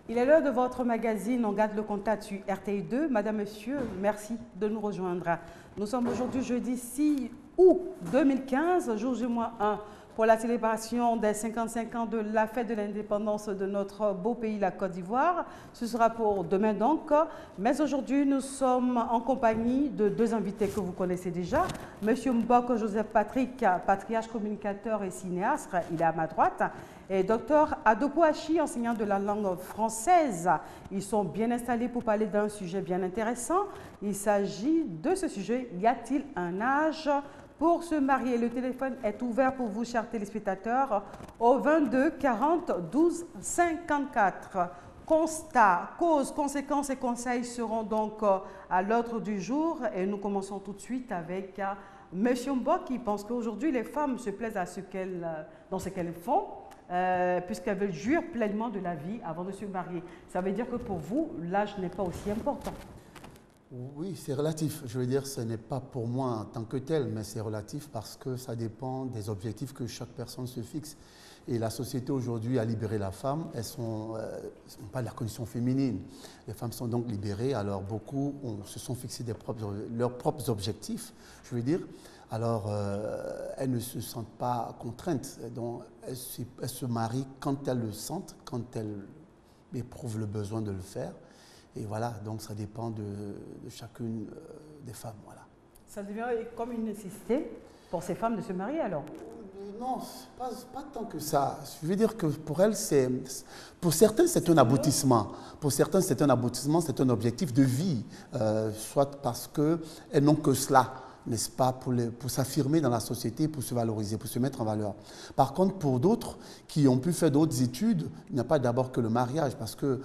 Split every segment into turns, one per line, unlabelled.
Il est l'heure de votre magazine, on garde le contact sur RTI2. Madame, Monsieur, merci de nous rejoindre. Nous sommes aujourd'hui jeudi 6 août 2015, jour J-1, pour la célébration des 55 ans de la fête de l'indépendance de notre beau pays, la Côte d'Ivoire. Ce sera pour demain donc. Mais aujourd'hui, nous sommes en compagnie de deux invités que vous connaissez déjà. Monsieur Mbok Joseph Patrick, patriarche, communicateur et cinéaste, il est à ma droite. Et Dr Adopo Achi, enseignant de la langue française. Ils sont bien installés pour parler d'un sujet bien intéressant. Il s'agit de ce sujet, y a-t-il un âge pour se marier? Le téléphone est ouvert pour vous, chers téléspectateurs, au 22 40 12 54. Constats, causes, conséquences et conseils seront donc à l'ordre du jour. Et nous commençons tout de suite avec Monsieur Mbok, qui pense qu'aujourd'hui, les femmes se plaisent à dans ce qu'elles font, puisqu'elles veulent jouir pleinement de la vie avant de se marier. Ça veut dire que pour vous, l'âge n'est pas aussi important.
Oui, c'est relatif. Je veux dire, ce n'est pas pour moi en tant que tel, mais c'est relatif parce que ça dépend des objectifs que chaque personne se fixe. Et la société aujourd'hui a libéré la femme. Elles sont pas de la condition féminine. Les femmes sont donc libérées. Alors beaucoup se sont fixés leurs propres objectifs, je veux dire. Alors elles ne se sentent pas contraintes. Donc elles se marient quand elles le sentent, quand elles éprouvent le besoin de le faire. Et voilà, donc ça dépend de chacune des femmes. Voilà.
Ça devient comme une nécessité pour ces femmes de se marier alors?
Non, pas tant que ça. Je veux dire que pour elles, pour certains, c'est un aboutissement. Pour certains, c'est un aboutissement, c'est un objectif de vie. Soit parce qu'elles n'ont que cela, n'est-ce pas, pour s'affirmer dans la société, pour se valoriser, pour se mettre en valeur. Par contre, pour d'autres qui ont pu faire d'autres études, il n'y a pas d'abord que le mariage, parce que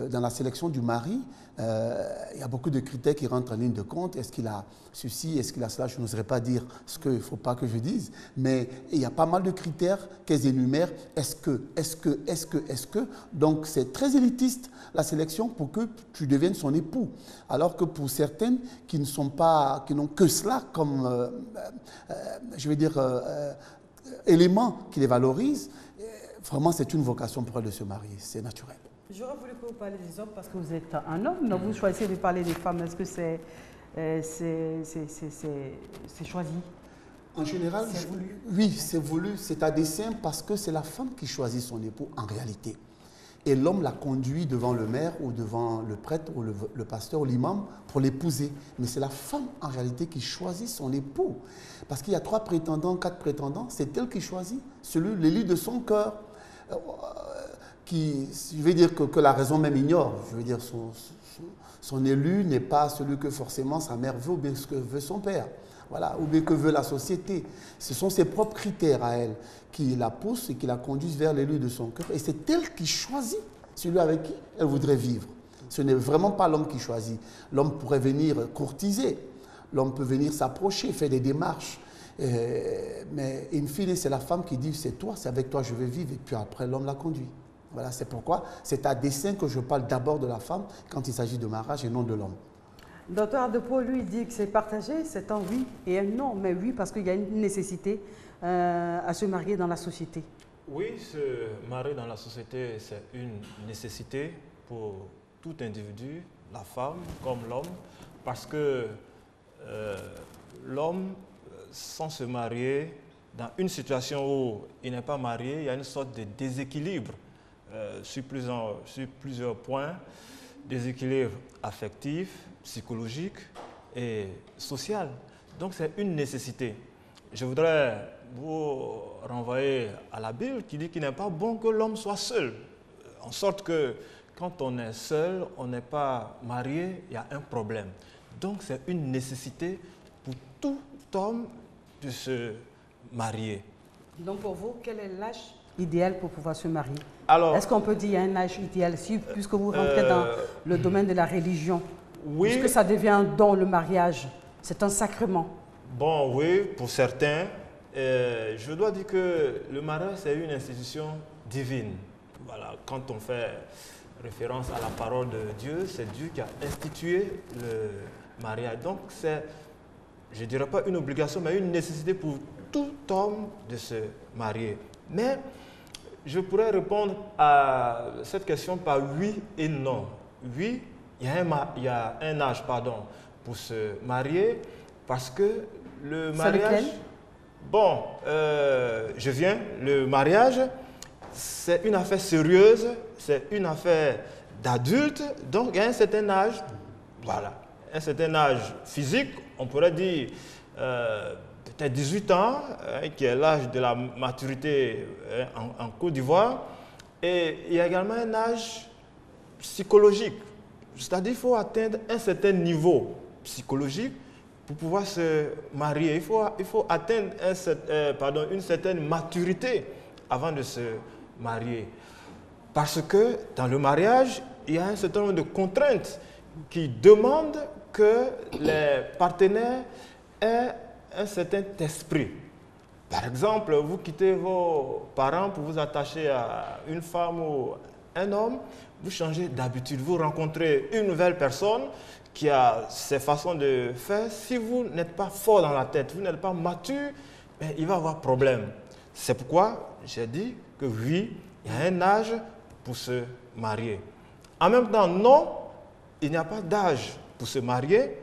dans la sélection du mari, il y a beaucoup de critères qui rentrent en ligne de compte. Est-ce qu'il a ceci, est-ce qu'il a cela? Je n'oserais pas dire ce qu'il ne faut pas que je dise, mais il y a pas mal de critères qu'elles énumèrent. Est-ce que. Donc c'est très élitiste la sélection pour que tu deviennes son époux. Alors que pour certaines qui n'ont que cela comme, je veux dire, élément qui les valorise, vraiment c'est une vocation pour elles de se marier, c'est naturel.
J'aurais voulu que vous parliez des hommes parce que vous êtes un homme, donc vous choisissez de parler des femmes. Est-ce que c'est choisi?
En général, oui, c'est voulu, c'est à dessein parce que c'est la femme qui choisit son époux en réalité. Et l'homme la conduit devant le maire ou devant le prêtre ou le pasteur ou l'imam pour l'épouser. Mais c'est la femme en réalité qui choisit son époux. Parce qu'il y a 3 prétendants, 4 prétendants, c'est elle qui choisit l'élu de son cœur. Je veux dire que la raison même ignore. Je veux dire son élu n'est pas celui que forcément sa mère veut ou bien ce que veut son père. Voilà, ou bien que veut la société. Ce sont ses propres critères à elle qui la poussent et qui la conduisent vers l'élu de son cœur. Et c'est elle qui choisit celui avec qui elle voudrait vivre. Ce n'est vraiment pas l'homme qui choisit. L'homme pourrait venir courtiser. L'homme peut venir s'approcher, faire des démarches. Mais in fine, c'est la femme qui dit, c'est toi, c'est avec toi je veux vivre. Et puis après, l'homme la conduit. Voilà, c'est pourquoi c'est à dessein que je parle d'abord de la femme quand il s'agit de mariage et non de l'homme.
Docteur Adopo, lui, dit que c'est partagé, c'est un oui et un non. Mais oui, parce qu'il y a une nécessité à se marier dans la société.
Oui, se marier dans la société, c'est une nécessité pour tout individu, la femme comme l'homme, parce que l'homme, sans se marier, dans une situation où il n'est pas marié, il y a une sorte de déséquilibre sur plusieurs points, déséquilibre affectif, psychologique et social. Donc c'est une nécessité. Je voudrais vous renvoyer à la Bible qui dit qu'il n'est pas bon que l'homme soit seul. En sorte que quand on est seul, on n'est pas marié, il y a un problème. Donc c'est une nécessité pour tout homme de se marier.
Donc pour vous, quel est l'âge idéal pour pouvoir se marier?
Est-ce
qu'on peut dire un âge idéal, puisque vous rentrez dans le domaine de la religion?
Oui.
Puisque ça devient un don, le mariage, c'est un sacrement.
Bon, oui, pour certains. Je dois dire que le mariage, c'est une institution divine. Voilà, quand on fait référence à la parole de Dieu. C'est Dieu qui a institué le mariage. Donc c'est, je ne dirais pas une obligation, mais une nécessité pour tout homme de se marier. Mais je pourrais répondre à cette question par oui et non. Oui, il y a un âge pour se marier, parce que le mariage... Bon, le mariage, c'est une affaire sérieuse, c'est une affaire d'adulte, donc il y a un certain âge, voilà, un certain âge physique, on pourrait dire peut-être 18 ans, qui est l'âge de la maturité en Côte d'Ivoire, et il y a également un âge psychologique, c'est-à-dire qu'il faut atteindre un certain niveau psychologique pour pouvoir se marier. Il faut atteindre une certaine maturité avant de se marier. Parce que dans le mariage, il y a un certain nombre de contraintes qui demandent que les partenaires aient un certain esprit. Par exemple, vous quittez vos parents pour vous attacher à une femme ou un homme, vous changez d'habitude, vous rencontrez une nouvelle personne qui a ses façons de faire. Si vous n'êtes pas fort dans la tête, vous n'êtes pas mature, ben, il va y avoir problème. C'est pourquoi j'ai dit que oui, il y a un âge pour se marier. En même temps, non, il n'y a pas d'âge pour se marier,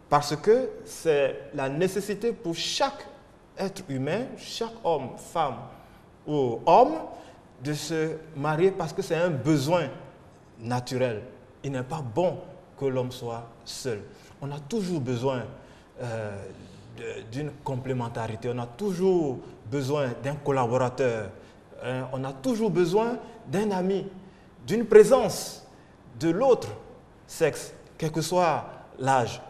parce que c'est la nécessité pour chaque être humain, chaque homme, femme ou homme, de se marier, parce que c'est un besoin naturel. Il n'est pas bon que l'homme soit seul. On a toujours besoin d'une complémentarité, on a toujours besoin d'un collaborateur, on a toujours besoin d'un ami, d'une présence de l'autre sexe, quel que soit l'âge.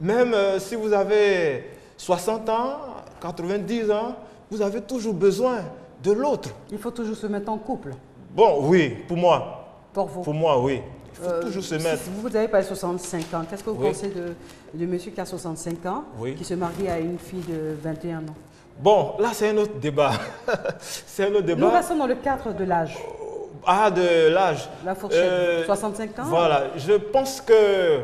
Même si vous avez 60 ans, 90 ans, vous avez toujours besoin de l'autre.
Il faut toujours se mettre en couple.
Bon, oui, pour moi.
Pour vous.
Pour moi, oui. Il faut toujours se mettre.
Si vous avez pas 65 ans, qu'est-ce que vous pensez de monsieur qui a 65 ans, qui se marie à une fille de 21 ans?
Bon, là, c'est un autre débat. C'est un autre débat.
Nous restons dans le cadre de l'âge.
Ah, de l'âge.
La fourchette, 65 ans.
Voilà, je pense que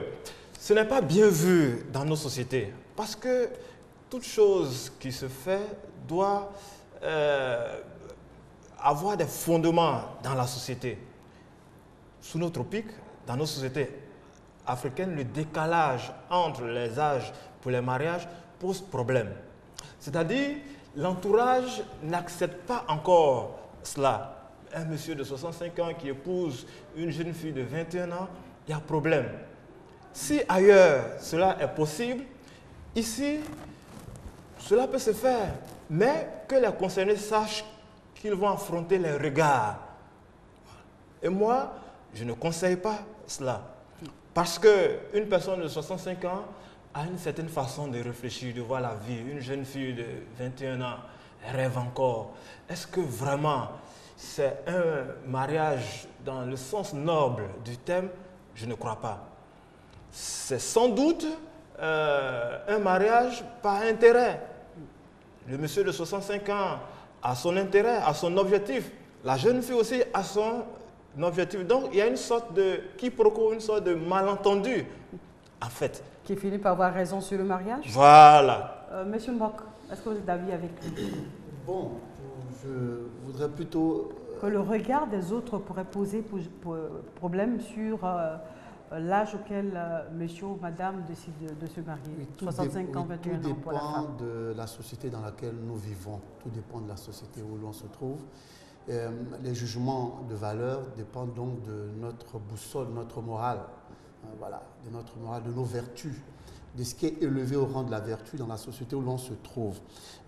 ce n'est pas bien vu dans nos sociétés. Parce que toute chose qui se fait doit avoir des fondements dans la société. Sous nos tropiques, dans nos sociétés africaines, le décalage entre les âges pour les mariages pose problème. C'est-à-dire, l'entourage n'accepte pas encore cela. Un monsieur de 65 ans qui épouse une jeune fille de 21 ans, il y a problème. Si ailleurs cela est possible, ici, cela peut se faire, mais que les concernés sachent qu'ils vont affronter les regards. Et moi, je ne conseille pas cela. Parce qu'une personne de 65 ans a une certaine façon de réfléchir, de voir la vie. Une jeune fille de 21 ans rêve encore. Est-ce que vraiment c'est un mariage dans le sens noble du terme? Je ne crois pas. C'est sans doute un mariage par intérêt. Le monsieur de 65 ans a son intérêt, a son objectif. La jeune fille aussi a son objectif. Donc, il y a une sorte de quiproquo, une sorte de malentendu, en fait.
Qui finit par avoir raison sur le mariage?
Voilà.
Monsieur Mbok, est-ce que vous êtes d'avis avec lui?
Bon, je voudrais plutôt...
Que le regard des autres pourrait poser problème sur l'âge auquel monsieur ou madame décide de se marier.
Oui,
65 ans, 21 ans pour la femme.
Tout dépend de la société dans laquelle nous vivons. Tout dépend de la société où l'on se trouve. Les jugements de valeur dépendent donc de notre boussole, notre morale, voilà, de notre morale, de nos vertus, de ce qui est élevé au rang de la vertu dans la société où l'on se trouve.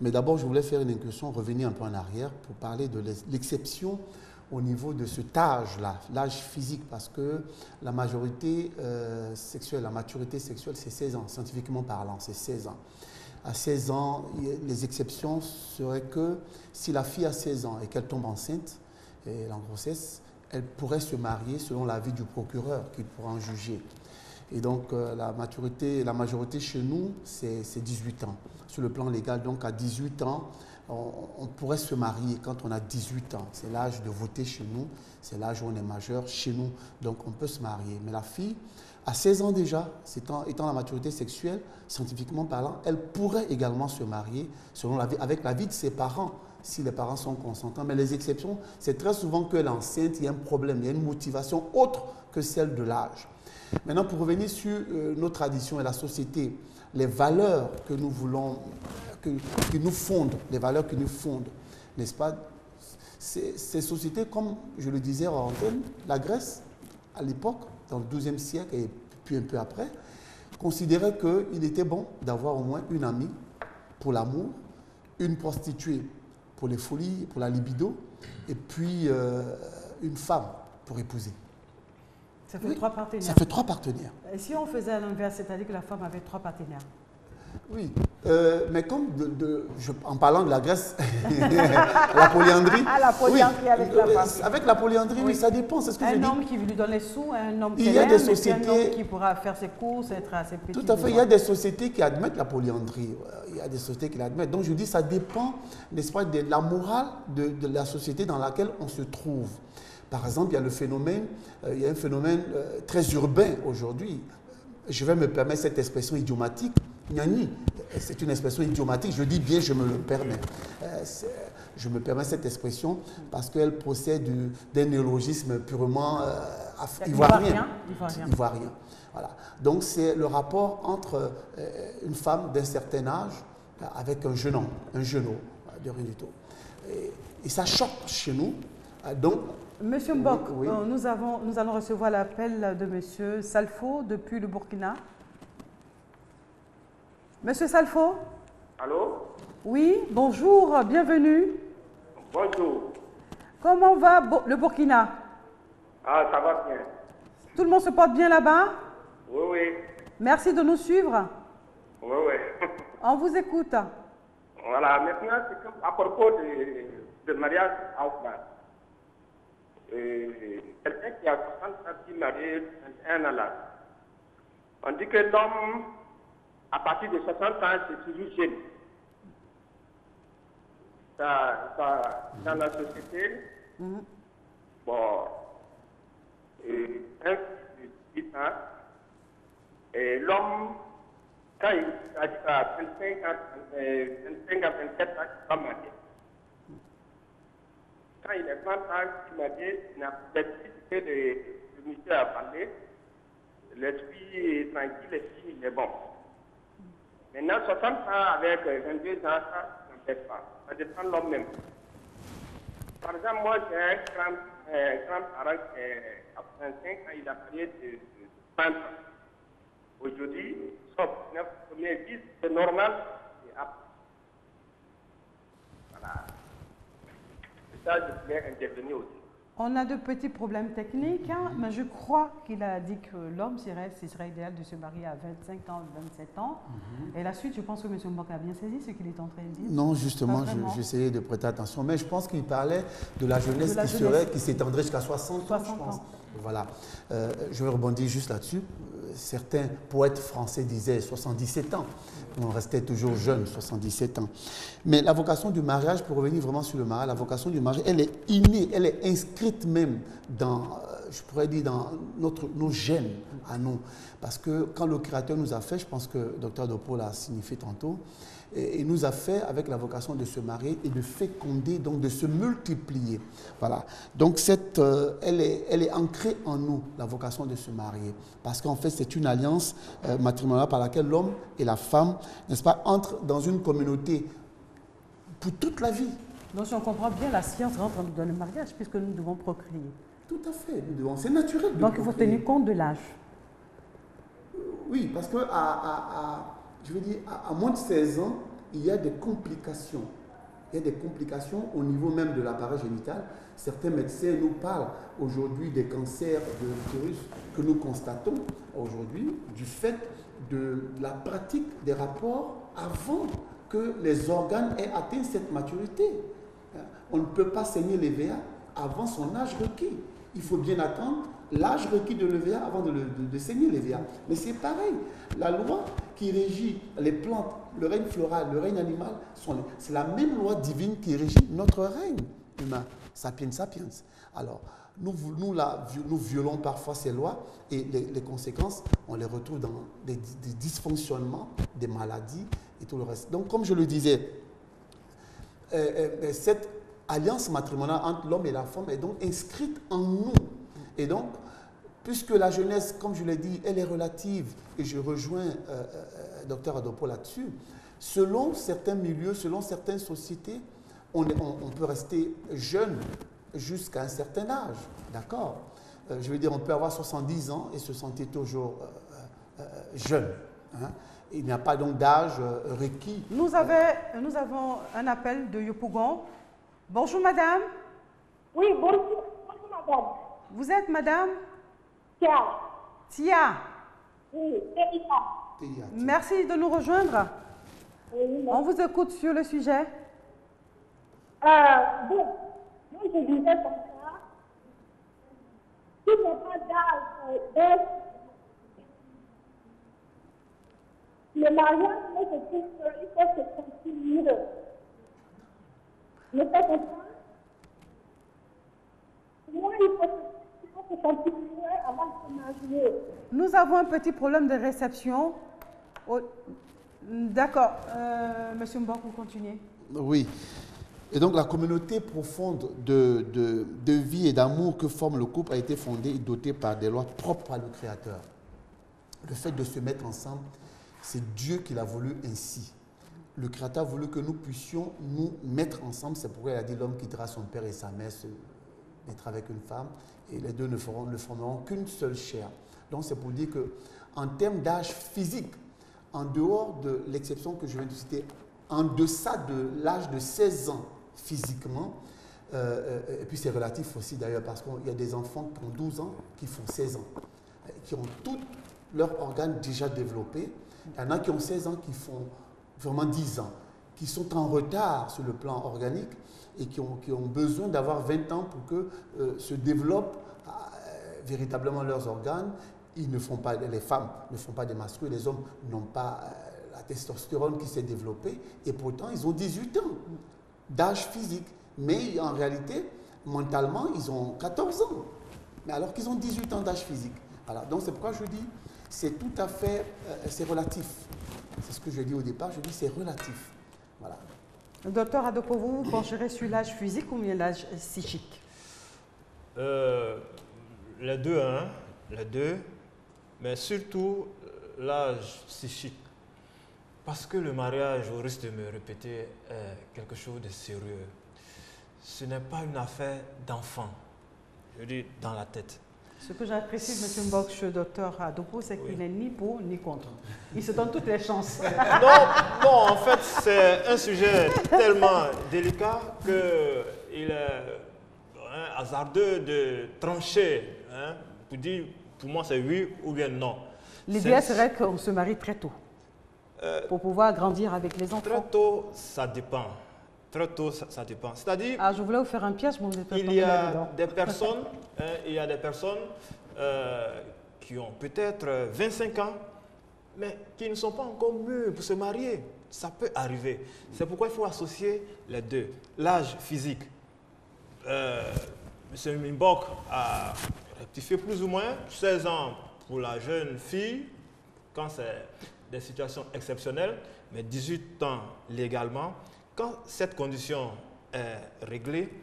Mais d'abord, je voulais faire une incursion, revenir un peu en arrière pour parler de l'exception au niveau de cet âge-là, l'âge physique, parce que la majorité sexuelle, la maturité sexuelle, c'est 16 ans, scientifiquement parlant, c'est 16 ans. À 16 ans, les exceptions seraient que si la fille a 16 ans et qu'elle tombe enceinte, et elle est en grossesse, elle pourrait se marier selon l'avis du procureur qui pourra en juger. Et donc la majorité chez nous, c'est 18 ans. Sur le plan légal, donc à 18 ans, on pourrait se marier quand on a 18 ans. C'est l'âge de voter chez nous, c'est l'âge où on est majeur chez nous, donc on peut se marier. Mais la fille, à 16 ans déjà, étant la maturité sexuelle, scientifiquement parlant, elle pourrait également se marier avec l'avis de ses parents, si les parents sont consentants. Mais les exceptions, c'est très souvent que l'enceinte, il y a un problème, il y a une motivation autre que celle de l'âge. Maintenant, pour revenir sur nos traditions et la société, les valeurs que nous voulons, qui nous fondent, les valeurs qui nous fondent, n'est-ce pas? Ces sociétés, comme je le disais en antenne, la Grèce, à l'époque, dans le XIIe siècle et puis un peu après, considérait qu'il était bon d'avoir au moins une amie pour l'amour, une prostituée pour les folies, pour la libido, et puis une femme pour épouser.
Ça fait 3 partenaires.
Ça fait 3 partenaires.
Et si on faisait à l'inverse, c'est-à-dire que la femme avait 3 partenaires?
Oui, mais comme en parlant de la Grèce, la polyandrie.
Ah, la polyandrie oui, avec la femme.
Avec la polyandrie, oui, ça dépend, c'est ce que je dis.
Un homme qui lui donne les sous, un homme qui
aime,
un homme qui pourra faire ses courses, être à ses petits.
Tout à fait, il y a des sociétés qui admettent la polyandrie. Il y a des sociétés qui l'admettent. Donc je dis, ça dépend, n'est-ce pas, de la morale de la société dans laquelle on se trouve. Par exemple, il y a un phénomène très urbain aujourd'hui. Je vais me permettre cette expression idiomatique. Gnani, c'est une expression idiomatique, je dis bien, je me le permets. Je me permets cette expression parce qu'elle procède d'un néologisme purement ivoirien. Ivoirien. Voilà. Donc c'est le rapport entre une femme d'un certain âge avec un jeune homme, de rien du tout. Et ça choque chez nous. Donc,
Monsieur Mbok, oui. Nous allons recevoir l'appel de Monsieur Salfo depuis le Burkina. Monsieur Salfo?
Allô?
Oui, bonjour, bienvenue.
Bonjour.
Comment va le Burkina?
Ah, ça va bien.
Tout le monde se porte bien là-bas?
Oui, oui.
Merci de nous suivre.
Oui, oui.
On vous écoute.
Voilà, maintenant, c'est à propos de mariage outbound. Quelqu'un qui a 60 ans qui est marié 21 ans là. On dit que l'homme, à partir de 60 ans, c'est toujours jeune. Dans la société, bon, un de 18 ans, et l'homme, quand il s'agit à 25 à 27 ans, il va marier. Quand il est 30 ans, il m'a dit, il n'a pas que le monsieur a parlé, l'esprit est tranquille, l'esprit il est bon. Maintenant, 60 ans avec 22 ans, ça n'empêche pas. Ça dépend de l'homme même. Par exemple, moi, j'ai un grand-parent qui est à 25 ans, il a marié de 30 ans. Aujourd'hui, sauf 9 premiers 10, c'est normal, c'est après. Voilà. Ça, je voulais intervenir aussi.
On a de petits problèmes techniques, hein, mais je crois qu'il a dit que l'homme, ce serait idéal de se marier à 25 ans, 27 ans. Et la suite, je pense que M. Mbok a bien saisi ce qu'il est en train de dire.
Non, justement, j'essayais de prêter attention. Mais je pense qu'il parlait de la jeunesse qui s'étendrait jusqu'à 60 ans, je pense. Voilà. Je vais rebondir juste là-dessus. Certains poètes français disaient 77 ans. On restait toujours jeune, 77 ans. Mais la vocation du mariage, pour revenir vraiment sur le mariage, la vocation du mariage, elle est innée, elle est inscrite même dans, je pourrais dire, dans nos gènes à nous. Parce que quand le Créateur nous a fait, je pense que Dr Dopo l'a signifié tantôt, il nous a fait avec la vocation de se marier et de féconder, donc de se multiplier. Voilà. Donc elle est ancrée en nous, la vocation de se marier. Parce qu'en fait, c'est une alliance matrimoniale par laquelle l'homme et la femme, n'est-ce pas, entrent dans une communauté pour toute la vie.
Donc si on comprend bien, la science rentre dans le mariage puisque nous devons procréer.
Tout à fait, c'est naturel.
Donc il faut tenir compte de l'âge.
Oui, parce que je veux dire, à moins de 16 ans, il y a des complications. Il y a des complications au niveau même de l'appareil génital. Certains médecins nous parlent aujourd'hui des cancers de l'utérus que nous constatons aujourd'hui du fait de la pratique des rapports avant que les organes aient atteint cette maturité. On ne peut pas saigner les VA avant son âge requis. Il faut bien attendre l'âge requis de l'EVA avant de saigner l'EVA. Mais c'est pareil. La loi qui régit les plantes, le règne floral, le règne animal, c'est la même loi divine qui régit notre règne humain. Sapiens sapiens. Alors, nous violons parfois ces lois et les conséquences, on les retrouve dans des dysfonctionnements, des maladies et tout le reste. Donc, comme je le disais, cette alliance matrimoniale entre l'homme et la femme est donc inscrite en nous. Et donc, puisque la jeunesse, comme je l'ai dit, elle est relative, et je rejoins Dr Adopo là-dessus, selon certains milieux, selon certaines sociétés, on peut rester jeune jusqu'à un certain âge, d'accord? Je veux dire, on peut avoir 70 ans et se sentir toujours jeune. Hein? Il n'y a pas donc d'âge requis.
Nous avons un appel de Yopougon. Bonjour madame.
Oui, bonjour madame.
Vous êtes madame?
Tia.
Tia.
Oui, Tia.
Merci de nous rejoindre.
Oui,
on vous écoute sur le sujet.
Bon, moi je disais comme ça, s'il n'y a pas d'âge, le mariage, moi je trouve qu'il faut se continuer. Ne pas comprendre. Moi, il faut se continuer avant de se marier.
Nous avons un petit problème de réception. Oh, d'accord. Monsieur Mbok, vous continuez.
Oui. Et donc la communauté profonde de vie et d'amour que forme le couple a été fondée et dotée par des lois propres à le Créateur. Le fait de se mettre ensemble, c'est Dieu qui l'a voulu ainsi. Le Créateur a voulu que nous puissions nous mettre ensemble. C'est pourquoi il a dit l'homme quittera son père et sa mère, se mettra avec une femme, et les deux ne formeront qu'une seule chair. Donc c'est pour dire qu'en termes d'âge physique, en dehors de l'exception que je viens de citer, en deçà de l'âge de 16 ans physiquement, et puis c'est relatif aussi d'ailleurs, parce qu'il y a des enfants qui ont 12 ans, qui font 16 ans, qui ont tous leurs organes déjà développés. Il y en a qui ont 16 ans, qui font vraiment 10 ans, qui sont en retard sur le plan organique et qui ont besoin d'avoir 20 ans pour que se développent véritablement leurs organes. Les femmes ne font pas des menstrues, les hommes n'ont pas la testostérone qui s'est développée, et pourtant ils ont 18 ans d'âge physique. Mais en réalité, mentalement, ils ont 14 ans, mais alors qu'ils ont 18 ans d'âge physique. Voilà. Donc c'est pourquoi je dis, c'est tout à fait, c'est relatif. C'est ce que je dis au départ, je dis c'est relatif. Voilà.
Docteur Adopo, vous pencherez sur l'âge physique ou bien l'âge psychique?
Les deux, hein, les deux, mais surtout l'âge psychique. Parce que le mariage, au risque de me répéter, est quelque chose de sérieux. Ce n'est pas une affaire d'enfant, je dis dans la tête.
Ce que j'apprécie de M. Mbok, Docteur Adopo, c'est qu'il n'est ni pour ni contre. Il se donne toutes les chances.
Non, en fait, c'est un sujet tellement délicat qu'il est hasardeux de trancher, hein, pour dire, pour moi, c'est oui ou bien non.
L'idéal serait qu'on se marie très tôt, pour pouvoir grandir avec les enfants.
Très tôt, ça dépend. Très tôt, ça dépend. C'est-à-dire,
je voulais vous faire un piège, mais vous êtes pas
il y a des personnes, qui ont peut-être 25 ans, mais qui ne sont pas encore mûrs pour se marier. Ça peut arriver. C'est pourquoi il faut associer les deux. L'âge physique. M. Mbok a rectifié plus ou moins 16 ans pour la jeune fille, quand c'est des situations exceptionnelles, mais 18 ans légalement. Quand cette condition est réglée,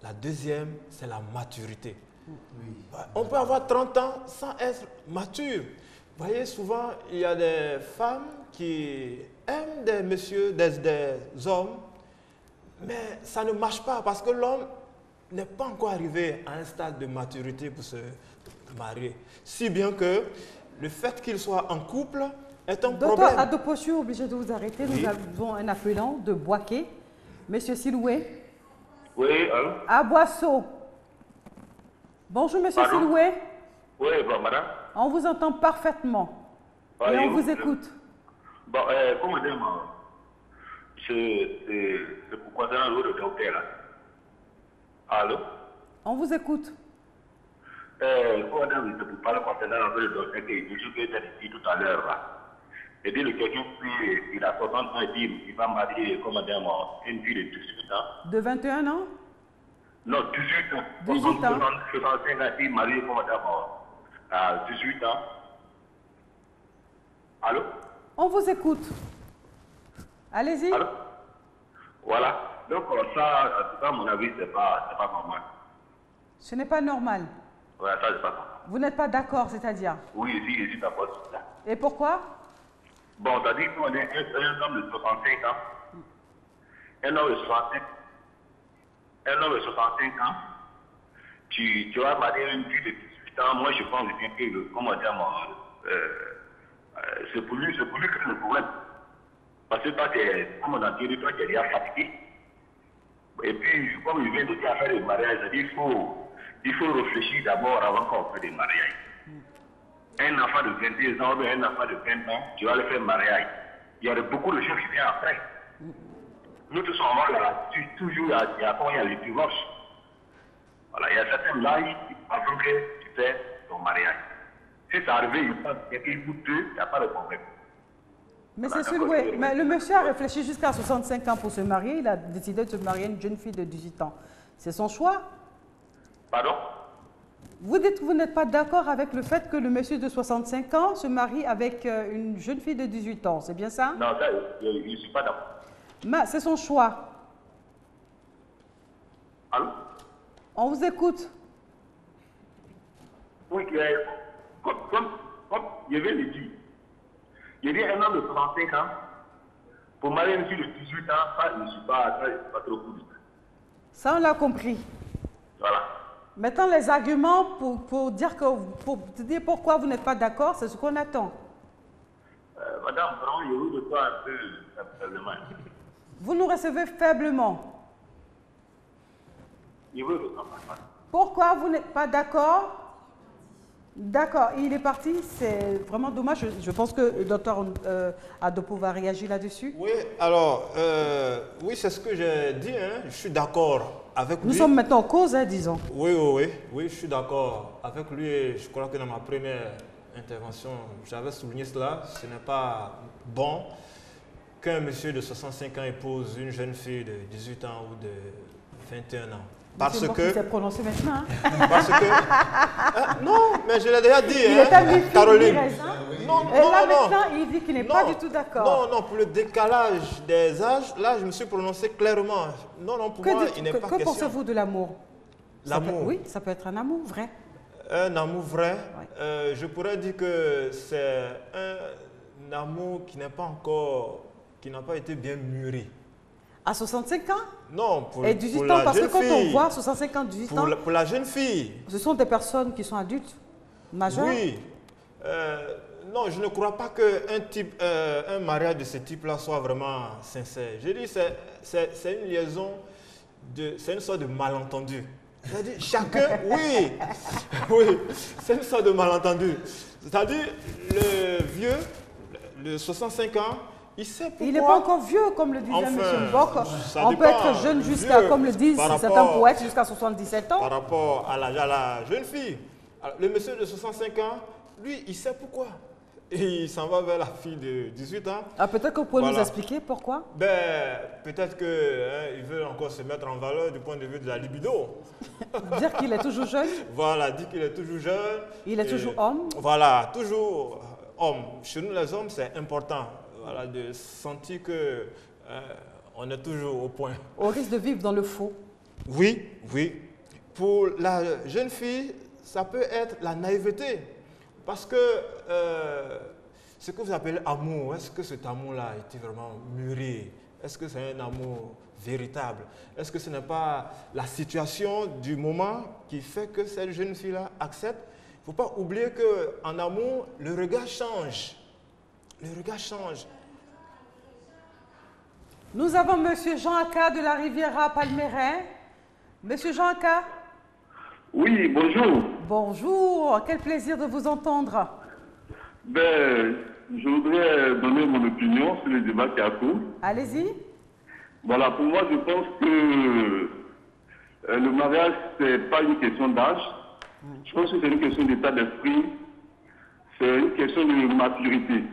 la deuxième, c'est la maturité. Oui. On peut avoir 30 ans sans être mature. Vous voyez, souvent, il y a des femmes qui aiment des messieurs, des hommes, mais ça ne marche pas parce que l'homme n'est pas encore arrivé à un stade de maturité pour se marier. Si bien que le fait qu'il soit en couple est un problème.
Docteur Adopo, je suis obligé de vous arrêter. Oui. Nous avons un appelant de Boaké. Monsieur Siloué.
Oui, allô?
À Boisseau. Bonjour, monsieur Siloué.
Oui, bon, madame.
On vous entend parfaitement. Et on vous écoute.
Bon, comment dire, c'est pourquoi c'est un autre docteur là. Allô?
On vous écoute.
Madame, je peux parler concernant le dossier que j'ai dit tout à l'heure là. Et dit le quelqu'un qui il a 60 ans et dit il va marier, comment dire, une fille de 18 ans.
De 21 ans?
Non, 18 ans.
18 ans.
65 ans, il marié, comment dire, à 18 ans. Allô?
On vous écoute. Allez-y.
Allô? Voilà. Donc ça, en tout cas, à mon avis, c'est pas normal.
Ce n'est pas normal.
Voilà, ça, c'est pas normal.
Vous n'êtes pas d'accord, c'est-à-dire?
Oui, je suis d'accord sur ça.
Et pourquoi?
Bon, c'est-à-dire qu'on est un homme de 65 ans. Un homme de 65 ans. Tu vas marier une fille de 18 ans. Moi, je pense bien que, comment dire, c'est pour lui que c'est le problème. Parce que toi, comme on a dit, toi, tu es déjà fatigué. Et puis, comme il vient de dire faire le mariage, il faut réfléchir d'abord avant qu'on fait des mariages. Un enfant de 22 ans ou un enfant de 20 ans, tu vas le faire mariage. Il y a beaucoup de choses qui viennent après. Nous tous sommes là, toujours, il y a les divorces. Voilà, il y a certains mariages avant que tu fais ton mariage. Si ça arrive, il pense qu'il vous deux, il n'y a pas de problème.
Mais
Voilà,
c'est celui, oui. Mais le monsieur a réfléchi jusqu'à 65 ans pour se marier. Il a décidé de se marier à une jeune fille de 18 ans. C'est son choix.
Pardon?
Vous dites que vous n'êtes pas d'accord avec le fait que le monsieur de 65 ans se marie avec une jeune fille de 18 ans. C'est bien ça?
Non, ça, je ne suis pas d'accord.
Mais c'est son choix.
Allô?
On vous écoute.
Oui, comme je viens de dire, il y a un homme de 35 ans, pour marier une fille de 18 ans, ça, je ne suis pas trop cool.
Ça, on l'a compris.
Voilà.
Maintenant, les arguments pour dire pourquoi vous n'êtes pas d'accord, c'est ce qu'on attend.
Madame, vraiment, je vous reçois un peu faiblement.
Vous nous recevez faiblement.
Je vous reçois pas.
Pourquoi vous n'êtes pas d'accord? D'accord, il est parti, c'est vraiment dommage. Je pense que le docteur Adopo va réagir là-dessus.
Oui, alors, oui, c'est ce que j'ai dit, hein. Je suis d'accord avec lui.
Nous sommes maintenant en cause, hein, disons.
Oui, je suis d'accord avec lui et je crois que dans ma première intervention, j'avais souligné cela. Ce n'est pas bon qu'un monsieur de 65 ans épouse une jeune fille de 18 ans ou de 21 ans. Parce que...
Il s'est prononcé maintenant. Hein?
Parce que... non, mais je l'ai déjà dit,
il est
Caroline.
Non, et là maintenant, il dit qu'il n'est pas du tout d'accord.
Non, pour le décalage des âges, là, je me suis prononcé clairement. Non, pour moi, il n'est pas question.
Que pensez-vous de l'amour?
L'amour?
Oui, ça peut être un amour vrai.
Un amour vrai,
ouais.
Je pourrais dire que c'est un amour qui n'est pas encore, qui n'a pas été bien mûri.
À 65 ans?
Non,
et 18 ans, parce que quand on voit 65 ans, 18 ans,
pour la jeune fille,
ce sont des personnes qui sont adultes, majeures.
Oui. Non, je ne crois pas qu'un mariage de ce type-là soit vraiment sincère. Je dis c'est une liaison, c'est une sorte de malentendu. C'est-à-dire chacun, oui, c'est une sorte de malentendu. C'est-à-dire le vieux, le 65 ans, il sait pourquoi.
Il n'est pas encore vieux, comme le disait M. Mbok. On peut être jeune jusqu'à, comme le disent certains poètes, jusqu'à 77 ans.
Par rapport à la jeune fille. Alors, le monsieur de 65 ans, lui, il sait pourquoi. Et il s'en va vers la fille de 18 ans.
Ah, peut-être que vous pouvez nous expliquer pourquoi?
Peut-être qu'il veut encore se mettre en valeur du point de vue de la libido.
Dire qu'il est toujours jeune?
Voilà, dire qu'il est toujours jeune.
Il est toujours homme?
Voilà, toujours homme. Chez nous, les hommes, c'est important. Voilà, de sentir que on est toujours au point.
Au risque de vivre dans le faux.
Oui. Pour la jeune fille, ça peut être la naïveté. Parce que ce que vous appelez amour, est-ce que cet amour-là a été vraiment mûri? Est-ce que c'est un amour véritable? Est-ce que ce n'est pas la situation du moment qui fait que cette jeune fille-là accepte? Il ne faut pas oublier qu'en amour, le regard change. Le regard change.
Nous avons M. Jean Aka de la Riviera Palmerain. M. Jean Aka?
Oui, bonjour.
Bonjour, quel plaisir de vous entendre.
Je voudrais donner mon opinion sur le débat qui a cours.
Allez-y.
Voilà, pour moi, je pense que le mariage, ce n'est pas une question d'âge.
Je pense que c'est une question d'état d'esprit, c'est une question de maturité.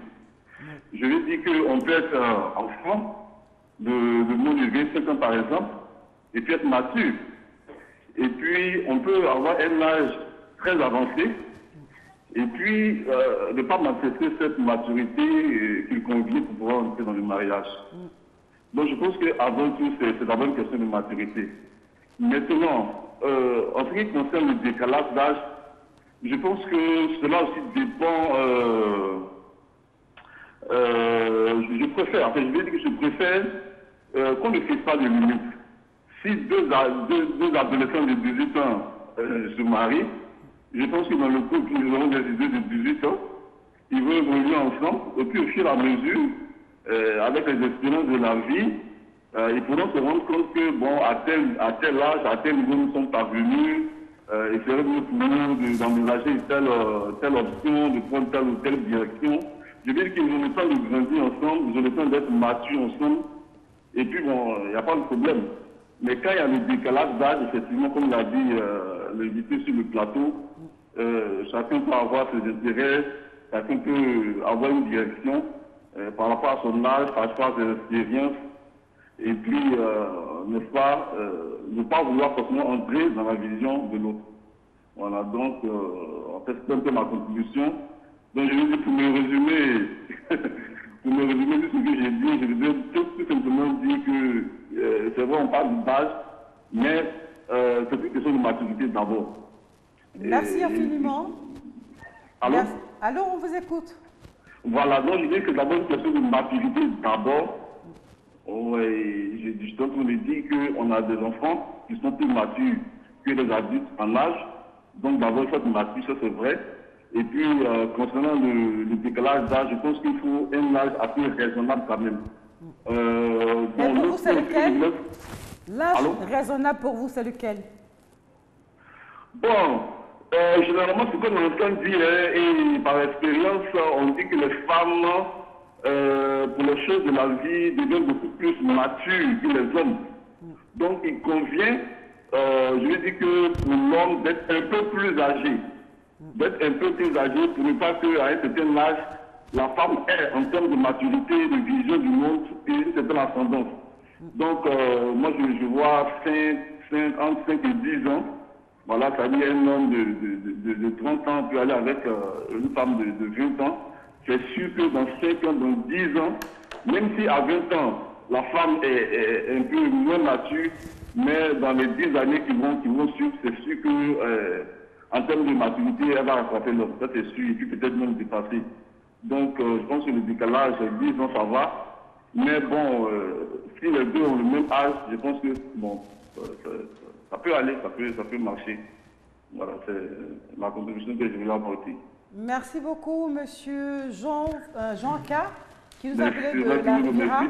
Je veux dire qu'on peut être enfant, de moins de 25 ans par exemple, et puis être mature. Et puis, on peut avoir un âge très avancé, et puis ne pas manifester cette maturité qu'il convient pour pouvoir entrer dans le mariage. Donc, je pense qu'avant tout, c'est d'abord une question de maturité. Maintenant, en ce qui concerne le décalage d'âge, je pense que cela aussi dépend. Je préfère, enfin, je vais dire que je préfère qu'on ne fixe pas de limite. Si deux adolescents de 18 ans se marient, je pense que dans le couple, ils auront des idées de 18 ans, ils vont évoluer ensemble, et puis au fur et à mesure, avec les expériences de la vie, ils pourront se rendre compte que, bon, à tel âge, à tel niveau, nous sommes parvenus, il serait mieux pour nous d'envisager telle option, de prendre telle ou telle direction. Je veux dire qu'ils ont le temps de grandir ensemble, ils ont le temps d'être matures ensemble, et puis bon, il n'y a pas de problème. Mais quand il y a le décalage d'âge, effectivement, comme l'a dit l'invité sur le plateau, chacun peut avoir ses intérêts, chacun peut avoir une direction par rapport à son âge, par rapport à ses expériences, et puis, n'est-ce pas, ne pas vouloir forcément entrer dans la vision de l'autre. Voilà, donc, en fait, c'est un peu ma contribution. Donc, je vais dire, pour me résumer tout ce que j'ai dit, je vais tout simplement dire que c'est vrai, on parle d'âge, mais c'est une question de maturité d'abord.
Merci infiniment.
Allô?
Merci. Allô, on vous écoute.
Voilà, donc je dis que d'abord une question de maturité d'abord. Je dois vous dire qu'on a des enfants qui sont plus matures que les adultes en âge. Donc d'abord, il faut être mature, ça c'est vrai. Et puis, concernant le décalage d'âge, je pense qu'il faut un âge assez raisonnable quand même.
Et pour vous, c'est lequel? L'âge raisonnable pour vous, c'est lequel?
Bon, généralement, ce qu'on entend dire, et par expérience, on dit que les femmes, pour les choses de la vie, deviennent beaucoup plus matures que les hommes. Donc, il convient, je veux dire que pour l'homme, d'être un peu plus âgé. D'être un peu plus âgé pour ne pas qu'à un certain âge, la femme ait, en termes de maturité, de vision du monde, et une certaine ascendance. Donc, moi, je vois entre 5 et 10 ans. Voilà, ça dit un homme de 30 ans peut aller avec une femme de 20 ans. C'est sûr que dans 5 ans, dans 10 ans, même si à 20 ans, la femme est un peu moins mature, mais dans les 10 années qui vont suivre, c'est sûr que en termes de maturité, elle va rattraper l'homme. Ça, c'est sûr, et puis peut-être même dépasser. Donc, je pense que le décalage, 10 ans, ça va. Mais bon, si les deux ont le même âge, je pense que, bon, ça peut aller, ça peut marcher. Voilà, c'est ma contribution que je voulais apporter.
Merci beaucoup, monsieur Jean K, qui nous a appelé de la Riviera.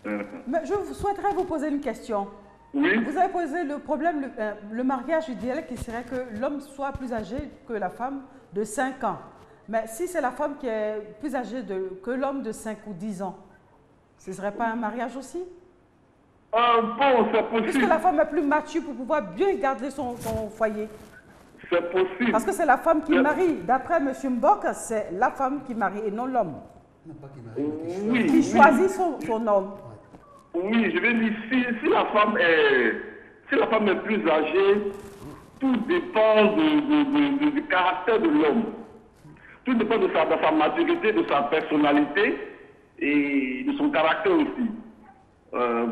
Je souhaiterais vous poser une question.
Oui.
Vous avez posé le problème, le mariage idéal qui serait que l'homme soit plus âgé que la femme de 5 ans. Mais si c'est la femme qui est plus âgée que l'homme de 5 ou 10 ans, ce ne serait pas un mariage aussi?
Bon, c'est possible.
Puisque la femme est plus mature pour pouvoir bien garder son foyer.
C'est possible.
Parce que c'est la femme qui marie. D'après M. Mbok, c'est la femme qui marie et non l'homme.
Non, pas qui marie,
Qui choisit son homme.
Oui, je vais dire, si la femme est plus âgée, tout dépend du caractère de l'homme. Tout dépend de sa maturité, de sa personnalité et de son caractère aussi.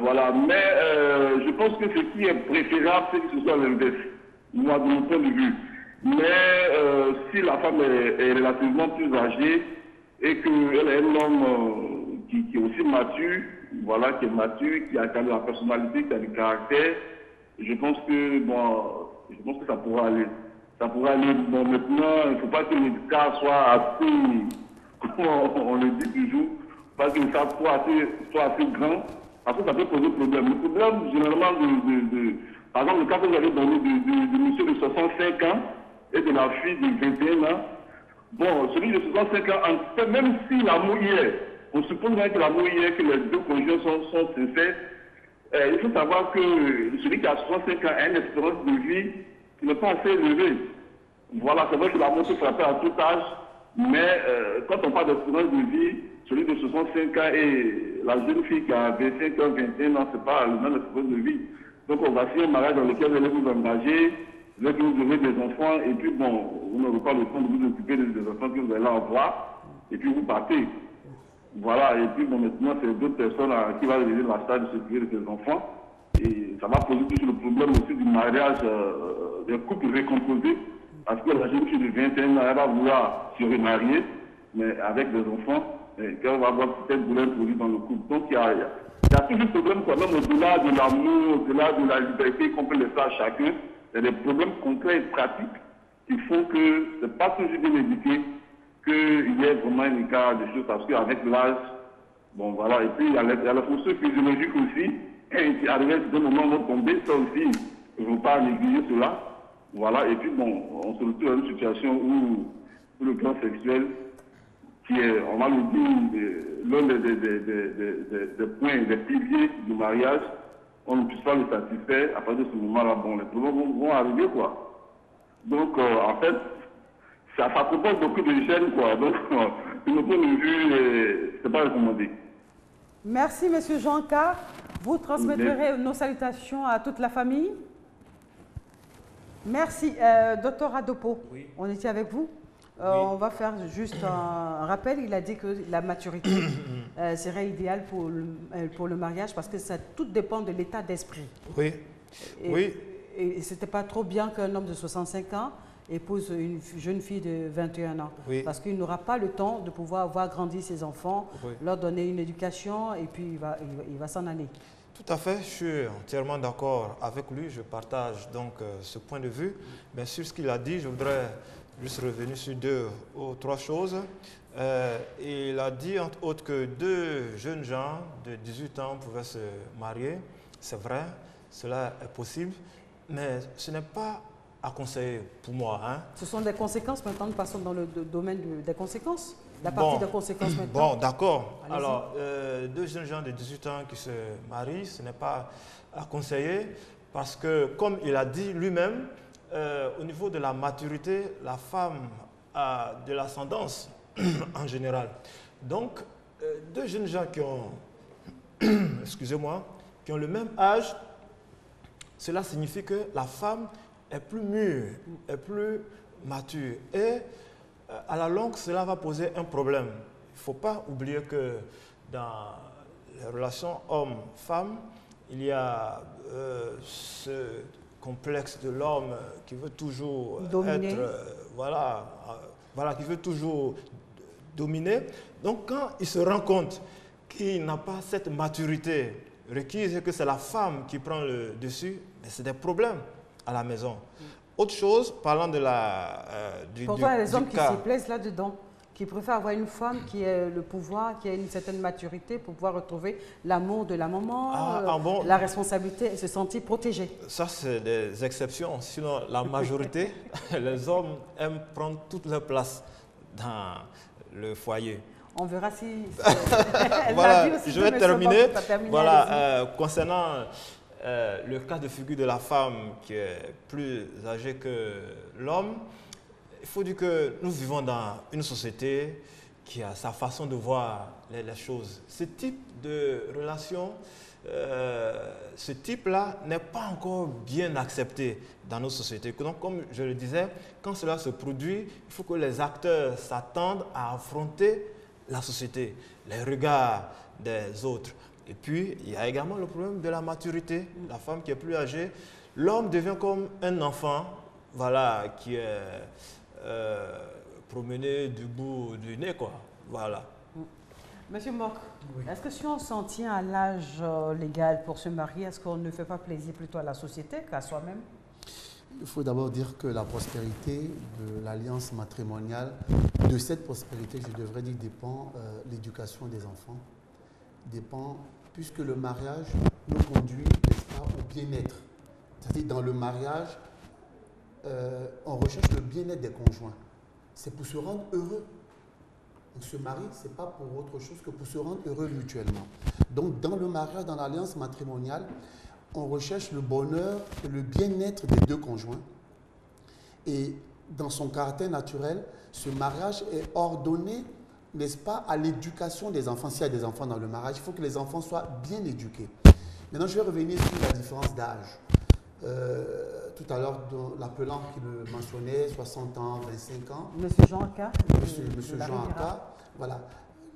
Voilà, mais je pense que ce qui est préférable, c'est que ce soit l'inverse, moi, de mon point de vue. Mais si la femme est relativement plus âgée et qu'elle est un homme qui est aussi mature, voilà, qui est mature, qui a la personnalité, qui a du caractère, je pense que ça pourra aller. Ça pourra aller. Bon, maintenant, il ne faut pas que le cas soit assez, comme on le dit toujours, pas que le cas soit assez grand, parce que ça peut poser problème. Le problème, généralement, par exemple, le cas que vous avez donné de monsieur de 65 ans et de la fille de 21 ans, bon, celui de 65 ans, même si l'amour y est, on suppose bien que l'amour y est, que les deux conjoints sont sincères, il faut savoir que celui qui a 65 ans a une espérance de vie qui n'est pas assez élevée. Voilà, c'est vrai que la mort peut frapper à tout âge, mais quand on parle d'espérance de vie, celui de 65 ans et la jeune fille qui a 25 ans, 21 ans, c'est pas le même espérance de vie. Donc on va signer un mariage dans lequel vous allez vous engager, vous aurez des enfants, et puis bon, vous n'aurez pas le temps de vous occuper des enfants que vous allez avoir, et puis vous partez. Voilà, et puis bon, maintenant c'est d'autres personnes à qui va donner la charge de s'occuper de ses enfants. Et ça va poser toujours le problème aussi du mariage des couples récomposés. Parce que la jeune fille de 21 ans, elle va vouloir se remarier, mais avec des enfants, qu'elle va avoir peut-être voulu introduire dans le couple. Donc il y a toujours des problèmes, quand même, au-delà de l'amour, au-delà de la liberté qu'on peut laisser à chacun. Il y a des problèmes concrets et pratiques qui font que ce n'est pas toujours bien éduqué, qu'il y ait vraiment un écart de choses, parce qu'avec l'âge, bon voilà, et puis il y a la fonction physiologique aussi, qui arrive à un moment où on va tomber, ça aussi, il ne faut pas négliger cela. Voilà, et puis bon, on se retrouve dans une situation où le plan sexuel, qui est, on va le dire, l'un des points, des piliers du mariage, on ne puisse pas le satisfaire. À partir de ce moment-là, bon, les problèmes vont arriver, quoi. Donc, en fait, ça compose beaucoup de gènes, quoi. Donc, de mon point de vue, c'est pas recommandé.
Merci, M. Jean-Car. Vous transmettrez nos salutations à toute la famille. Merci. Docteur Adopo, oui. On était avec vous. Oui. On va faire juste un rappel. Il a dit que la maturité serait idéale pour le mariage parce que ça tout dépend de l'état d'esprit.
Oui.
Et ce n'était pas trop bien qu'un homme de 65 ans épouse une jeune fille de 21 ans. Oui. Parce qu'il n'aura pas le temps de pouvoir voir grandir ses enfants, oui. Leur donner une éducation et puis il va s'en aller.
Tout à fait, je suis entièrement d'accord avec lui. Je partage donc ce point de vue. Mais sur ce qu'il a dit, je voudrais juste revenir sur 2 ou 3 choses. Il a dit entre autres que 2 jeunes gens de 18 ans pouvaient se marier. C'est vrai, cela est possible, mais ce n'est pas à conseiller pour moi. Hein.
Ce sont des conséquences. Maintenant, nous passons dans le domaine des conséquences. La partie des conséquences maintenant.
Bon, d'accord. Alors, 2 jeunes gens de 18 ans qui se marient, ce n'est pas à conseiller parce que, comme il a dit lui-même, au niveau de la maturité, la femme a de l'ascendance en général. Donc, 2 jeunes gens qui ont, excusez-moi, qui ont le même âge, cela signifie que la femme est plus mûre, est plus mature. Et à la longue, cela va poser un problème. Il ne faut pas oublier que dans les relations homme-femme, il y a ce complexe de l'homme qui veut toujours dominer. Qui veut toujours dominer. Donc, quand il se rend compte qu'il n'a pas cette maturité requise et que c'est la femme qui prend le dessus, c'est des problèmes à la maison. Autre chose, parlant de
Pourtant, il y a des hommes qui s'y plaisent là-dedans, qui préfèrent avoir une femme qui ait le pouvoir, qui a une certaine maturité pour pouvoir retrouver l'amour de la maman, la responsabilité et se sentir protégé.
Ça, c'est des exceptions. Sinon, la majorité, les hommes aiment prendre toute leur place dans le foyer.
On verra si...
Voilà, je vais terminer. Voilà, concernant... le cas de figure de la femme qui est plus âgée que l'homme, il faut dire que nous vivons dans une société qui a sa façon de voir les choses. Ce type de relation, ce type-là n'est pas encore bien accepté dans nos sociétés. Donc, comme je le disais, quand cela se produit, il faut que les acteurs s'attendent à affronter la société, les regards des autres. Et puis, il y a également le problème de la maturité. La femme qui est plus âgée, l'homme devient comme un enfant, voilà, qui est promené du bout du nez, quoi. Voilà.
Monsieur Mock, oui. Est-ce que si on s'en tient à l'âge légal pour se marier, est-ce qu'on ne fait pas plaisir plutôt à la société qu'à soi-même?
Il faut d'abord dire que la prospérité de l'alliance matrimoniale, de cette prospérité, je devrais dire, dépend l'éducation des enfants, dépend... puisque le mariage nous conduit, n'est-ce pas, au bien-être. C'est-à-dire, dans le mariage, on recherche le bien-être des conjoints. C'est pour se rendre heureux. On se marie, ce n'est pas pour autre chose que pour se rendre heureux mutuellement. Donc, dans le mariage, dans l'alliance matrimoniale, on recherche le bonheur et le bien-être des 2 conjoints. Et dans son caractère naturel, ce mariage est ordonné, n'est-ce pas, à l'éducation des enfants. S'il y a des enfants dans le mariage, il faut que les enfants soient bien éduqués. Maintenant, je vais revenir sur la différence d'âge. Tout à l'heure, l'appelant qui le mentionnait, 60 ans, 25 ans.
Monsieur Jean Aka.
Monsieur Jean Aka, voilà.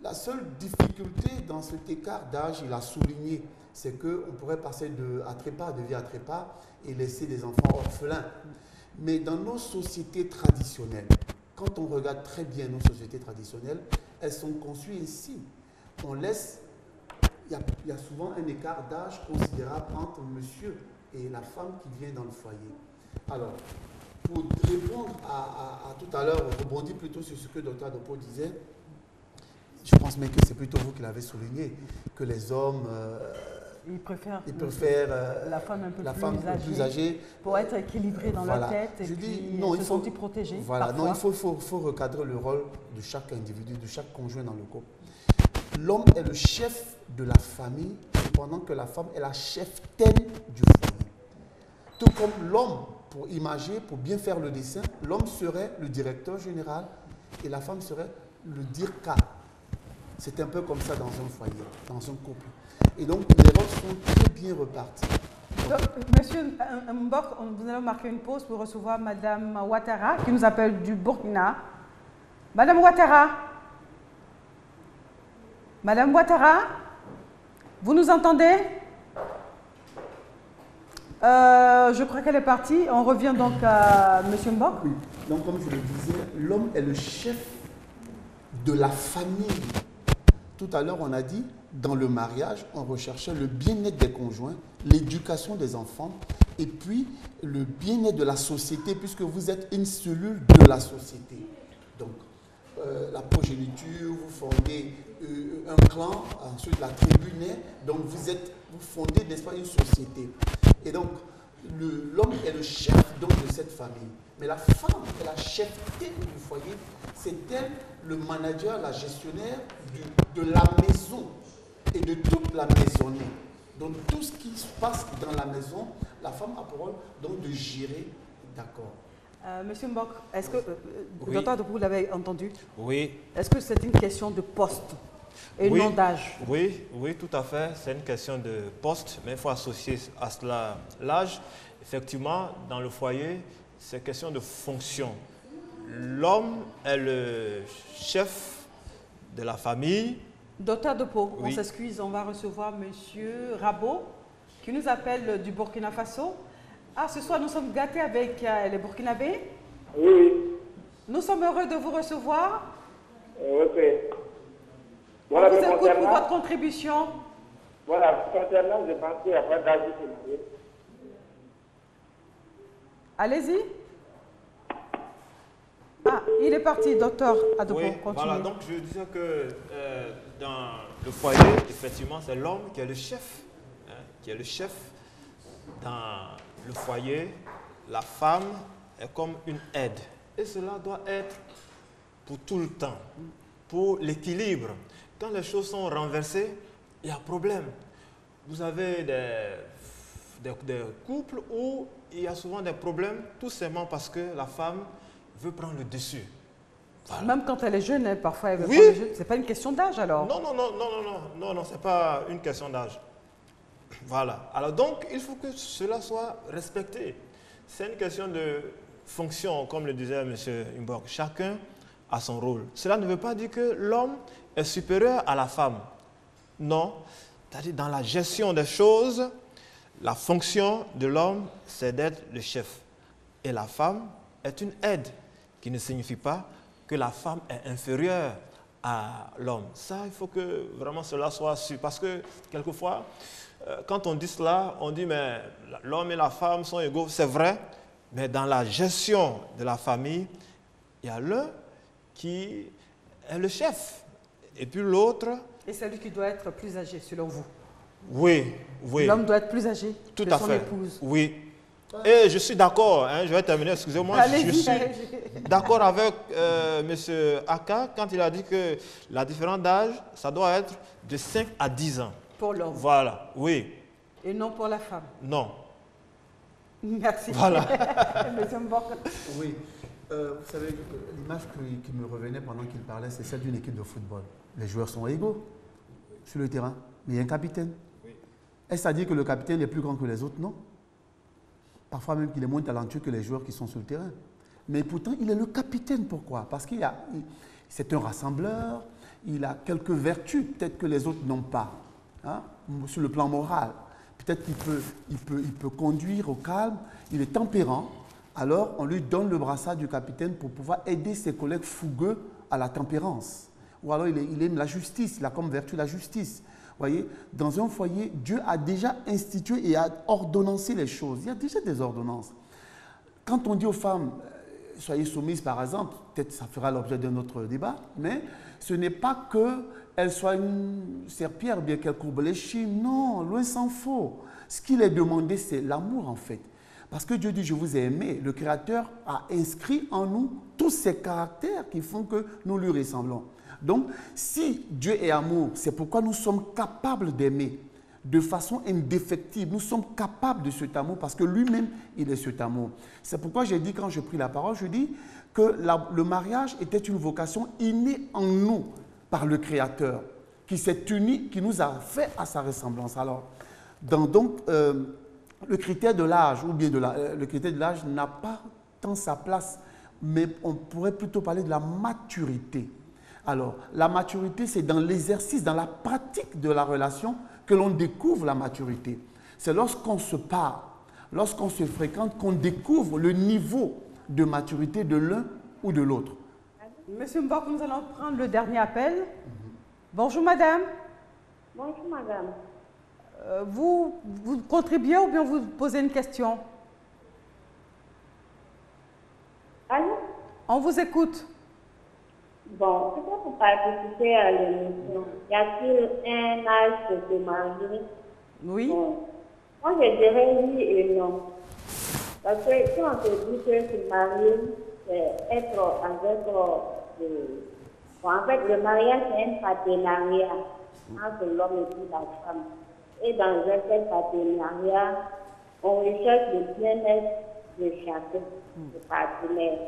La seule difficulté dans cet écart d'âge, il a souligné, c'est qu'on pourrait passer à trépas, de vie à trépas, et laisser des enfants orphelins. Mais dans nos sociétés traditionnelles, quand on regarde très bien nos sociétés traditionnelles, elles sont conçues ainsi. On laisse, il y a souvent un écart d'âge considérable entre monsieur et la femme qui vient dans le foyer. Alors, pour répondre à tout à l'heure, je rebondis plutôt sur ce que Dr Adopo disait. Je pense même que c'est plutôt vous qui l'avez souligné, que les hommes...
Ils préfèrent
la femme un peu plus âgée
pour être équilibrés dans leur tête et se sentir protégés.
Voilà, non, il faut recadrer le rôle de chaque individu, de chaque conjoint dans le couple. L'homme est le chef de la famille, pendant que la femme est la cheftaine du foyer. Tout comme l'homme, pour imager, pour bien faire le dessin, l'homme serait le directeur général et la femme serait le dirka. C'est un peu comme ça dans un foyer, dans un couple. Et donc, les rôles sont très bien repartis.
Donc, Monsieur Mbok, vous allez marquer une pause pour recevoir Madame Ouattara, qui nous appelle du Burkina. Madame Ouattara. Madame Ouattara, vous nous entendez? Je crois qu'elle est partie. On revient donc à Monsieur Mbok.
Oui. Donc, comme je le disais, l'homme est le chef de la famille. Tout à l'heure, on a dit, dans le mariage, on recherchait le bien-être des conjoints, l'éducation des enfants, et puis le bien-être de la société, puisque vous êtes une cellule de la société. Donc, la progéniture, vous fondez un clan, ensuite la tribu naît, donc vous fondez, n'est-ce pas, une société. Et donc, l'homme est le chef donc, de cette famille. Mais la femme est la cheftaine du foyer, c'est elle le manager, la gestionnaire de la maison et de toute la maisonnée. Donc tout ce qui se passe dans la maison, la femme a pour rôle donc de gérer, d'accord.
Monsieur Mbok, est-ce que,
Oui.
Docteur Adopo, vous l'avez entendu?
Oui.
Est-ce que c'est une question de poste et non d'âge?
Oui, tout à fait. C'est une question de poste, mais il faut associer à cela l'âge. Effectivement, dans le foyer, c'est question de fonction. L'homme est le chef de la famille.
Docteur Adopo,
Oui.
on s'excuse, on va recevoir Monsieur Rabo, qui nous appelle du Burkina Faso. Ah, ce soir, nous sommes gâtés avec les Burkinabés.
Oui.
Nous sommes heureux de vous recevoir.
Ok.
On
Voilà,
vous
me
écoute pour
concernant,
votre contribution.
voilà, concernant, je pense qu'il n'y a pas d'âge de se marier.
Allez-y. Ah, il est parti, docteur Adopo,
Oui,
continue.
voilà. Donc, je disais que dans le foyer, effectivement, c'est l'homme qui est le chef. Hein, qui est le chef. Dans le foyer, la femme est comme une aide. Et cela doit être pour tout le temps, pour l'équilibre. Quand les choses sont renversées, il y a problème. Vous avez des couples où il y a souvent des problèmes, tout simplement parce que la femme veut prendre le dessus. Voilà.
Même quand elle est jeune, hein, parfois elle veut
Oui.
prendre le jeu. C'est pas une question d'âge alors.
Non, c'est pas une question d'âge. Voilà. Alors donc, il faut que cela soit respecté. C'est une question de fonction, comme le disait M. Mbok. Chacun a son rôle. Cela ne veut pas dire que l'homme est supérieur à la femme. Non. C'est-à-dire dans la gestion des choses, la fonction de l'homme, c'est d'être le chef. Et la femme est une aide, qui ne signifie pas que la femme est inférieure à l'homme. Ça, il faut que vraiment cela soit su. Parce que quelquefois, quand on dit cela, on dit mais l'homme et la femme sont égaux. C'est vrai, mais dans la gestion de la famille, il y a l'un qui est le chef. Et puis l'autre...
Et c'est lui qui doit être plus âgé, selon vous.
Oui.
L'homme doit être plus âgé
Tout
que
à
son
fait.
épouse.
Oui. Et je suis d'accord, hein, je vais terminer, excusez-moi, je
Allez-y,
suis d'accord avec M. Aka quand il a dit que la différence d'âge, ça doit être de 5 à 10 ans.
Pour l'homme.
Voilà, oui.
Et non pour la femme.
Non.
Merci.
Voilà.
Monsieur Mbok.
Oui. Vous savez, l'image qui me revenait pendant qu'il parlait, c'est celle d'une équipe de football. Les joueurs sont égaux sur le terrain, mais il y a un capitaine. Oui. Est-ce à dire que le capitaine est plus grand que les autres? Non. Parfois même qu'il est moins talentueux que les joueurs qui sont sur le terrain. Mais pourtant, il est le capitaine. Pourquoi? Parce c'est un rassembleur, il a quelques vertus, peut-être que les autres n'ont pas, hein, sur le plan moral. Peut-être qu'il peut conduire au calme, il est tempérant. Alors, on lui donne le brassard du capitaine pour pouvoir aider ses collègues fougueux à la tempérance. Ou alors, il aime la justice, il a comme vertu la justice. Vous voyez, dans un foyer, Dieu a déjà institué et a ordonnancé les choses. Il y a déjà des ordonnances. Quand on dit aux femmes, soyez soumises par exemple, peut-être ça fera l'objet d'un autre débat, mais ce n'est pas qu'elles soient une serpillère, bien qu'elles courbent les chines. Non, loin s'en faut. Ce qu'il est demandé, c'est l'amour en fait. Parce que Dieu dit, je vous ai aimé. Le Créateur a inscrit en nous tous ces caractères qui font que nous lui ressemblons. Donc, si Dieu est amour, c'est pourquoi nous sommes capables d'aimer de façon indéfectible. Nous sommes capables de cet amour parce que lui-même, il est cet amour. C'est pourquoi j'ai dit, quand j'ai pris la parole, je dis que le mariage était une vocation innée en nous par le Créateur, qui s'est uni, qui nous a fait à sa ressemblance. Alors, le critère de l'âge, ou bien le critère de l'âge n'a pas tant sa place, mais on pourrait plutôt parler de la maturité. Alors, la maturité, c'est dans l'exercice, dans la pratique de la relation que l'on découvre la maturité. C'est lorsqu'on se parle, lorsqu'on se fréquente, qu'on découvre le niveau de maturité de l'un ou de l'autre.
Monsieur Mbok, nous allons prendre le dernier appel. Bonjour madame.
Bonjour madame.
Vous contribuez ou bien vous posez une question?
Allô?
On vous écoute.
Bon, c'est pour participer à l'émission. Y a-t-il un âge pour se marier?
Oui.
Bon. Moi, je dirais oui et non. Parce que si on se dit que se marier, c'est être avec... Bon, en fait, le mariage, c'est un partenariat entre l'homme et puis la femme. Et dans un tel partenariat, on recherche le bien-être de chacun, de partenaire.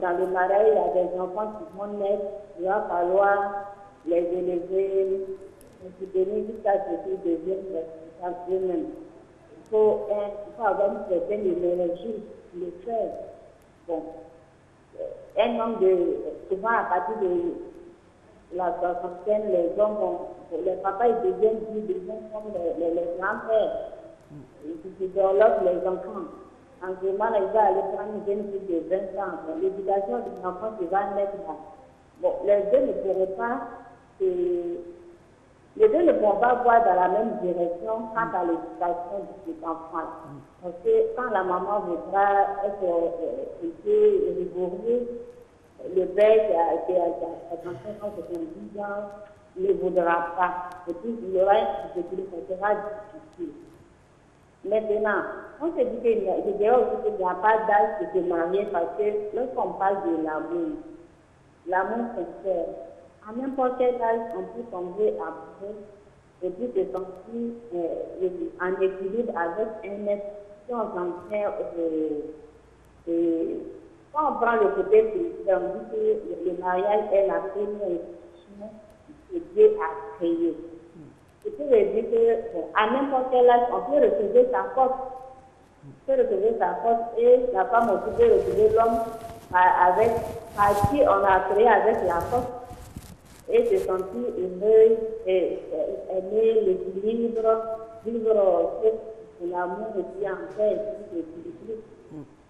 Dans le mariage, il y a des enfants qui vont naître, il va falloir les élever, les soutenir jusqu'à ce qu'ils deviennent responsables eux-mêmes. Il faut avoir une certaine énergie pour le faire. Bon, un homme souvent à partir de la soixantaine, les hommes, les papas, ils deviennent comme les grands-pères. Ils développent les enfants. En ce moment, ils vont aller prendre une jeune fille de 20 ans. L'éducation des enfants qui va naître là. Bon, les deux ne pourront pas voir dans la même direction quant à l'éducation de cet enfant. Parce que quand la maman voudra être un peu rigoureuse, le père qui a 35 ans, 70 ans, ne voudra pas. Et puis, il y aura un sera difficile. Maintenant, on se dit qu'il n'y a pas d'âge de se marier parce que lorsqu'on parle de l'amour sincère, à n'importe quel âge, on peut tomber amoureux et puis se sentir en équilibre avec un être si on s'en tient. Quand on prend le côté spirituel, on dit que le mariage est la première institution que Dieu a créée. Ce qui veut dire qu'à n'importe quel âge, on peut retrouver sa force. On peut retrouver sa force et la femme aussi peut retrouver l'homme par qui on a créé avec la force et se sentir heureux, aimer l'équilibre, vivre l'amour et puis en paix et l'équilibre.